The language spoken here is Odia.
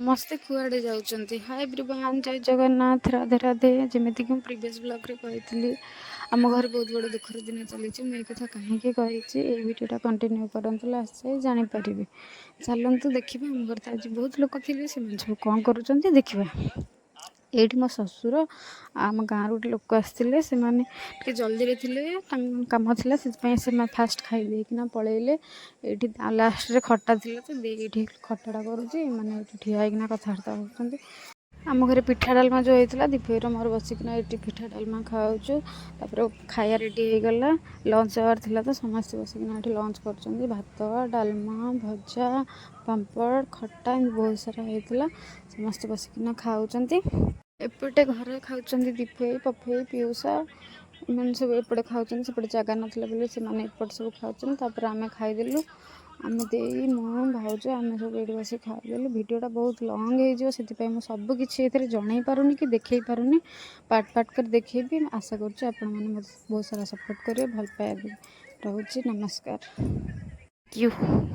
ସମସ୍ତେ କୁଆଡ଼େ ଯାଉଛନ୍ତି। ହାय ଏଭ୍ରିୱାନ୍, ଜୟ ଜଗନ୍ନାଥ, ରାଧେ ରାଧେ। ଯେମିତିକି ମୁଁ ପ୍ରିଭିୟସ୍ ବ୍ଲଗ୍ରେ କହିଥିଲି, ଆମ ଘରେ ବହୁତ ବଡ଼ ଦୁଃଖର ଦିନ ଚାଲିଛି। ମୁଁ ଏ କଥା କାହିଁକି କହିଛି, ଏଇ ଭିଡ଼ିଓଟା କଣ୍ଟିନ୍ୟୁ କରନ୍ତୁ, ଲାଷ୍ଟ ଯାଏ ଜାଣିପାରିବେ। ଚାଲନ୍ତୁ ଦେଖିବା। ଆମ ଘରେ ତ ଆଜି ବହୁତ ଲୋକ ଥିଲେ, ସେମାନେ ସବୁ କ'ଣ କରୁଛନ୍ତି ଦେଖିବା। ଏଇଠି ମୋ ଶ୍ୱଶୁର ଆମ ଗାଁରୁ ଗୋଟେ ଲୋକ ଆସିଥିଲେ, ସେମାନେ ଟିକେ ଜଲ୍ଦିରେ ଥିଲେ, ତାଙ୍କ କାମ ଥିଲା, ସେଥିପାଇଁ ସେମାନେ ଫାଷ୍ଟ ଖାଇ ଦେଇକିନା ପଳେଇଲେ। ଏଇଠି ଲାଷ୍ଟରେ ଖଟା ଥିଲା ତ ଦେଇ ଏଇଠି ଖଟାଟା କରୁଛି, ମାନେ ଏଇଠି ଠିଆ ହେଇକିନା କଥାବାର୍ତ୍ତା ହେଉଛନ୍ତି। ଆମ ଘରେ ପିଠା ଡାଲମା ଯେଉଁ ହେଇଥିଲା, ଦୀପର ମୋର ବସିକିନା ଏଇଠି ପିଠା ଡାଲମା ଖାଉଛୁ। ତାପରେ ଖାଇବା ରେଡ଼ି ହେଇଗଲା, ଲଞ୍ଚ ଆୱାର ଥିଲା ତ ସମସ୍ତେ ବସିକିନା ଏଠି ଲଞ୍ଚ କରୁଛନ୍ତି। ଭାତ, ଡାଲମା, ଭଜା, ପାମ୍ପଡ଼, ଖଟା ଏମିତି ବହୁତ ସାରା ହେଇଥିଲା। ସମସ୍ତେ ବସିକିନା ଖାଉଛନ୍ତି। ଏପଟେ ଘରେ ଖାଉଛନ୍ତି ଦୀପେଇ, ପପେଇ, ପିଉସା, ଏମାନେ ସବୁ ଏପଟେ ଖାଉଛନ୍ତି। ସେପଟେ ଜାଗା ନଥିଲା ବୋଲି ସେମାନେ ଏପଟେ ସବୁ ଖାଉଛନ୍ତି। ତାପରେ ଆମେ ଖାଇଦେଲୁ, ଆମେ ଦେଇ, ମୁଁ, ଭାଉଜ, ଆମେ ସବୁ ଏଇଠି ବସି ଖାଇଦେଲୁ। ଭିଡ଼ିଓଟା ବହୁତ ଲଙ୍ଗ୍ ହେଇଯିବ, ସେଥିପାଇଁ ମୁଁ ସବୁ କିଛି ଏଥିରେ ଜଣେଇ ପାରୁନି କି ଦେଖେଇ ପାରୁନି। ପାର୍ଟ ପାର୍ଟ କରି ଦେଖେଇବି। ଆଶା କରୁଛି ଆପଣମାନେ ମୋତେ ବହୁତ ସାରା ସପୋର୍ଟ କରିବେ, ଭଲ ପାଇବା ଦେବେ। ରହୁଛି, ନମସ୍କାର। Thank you.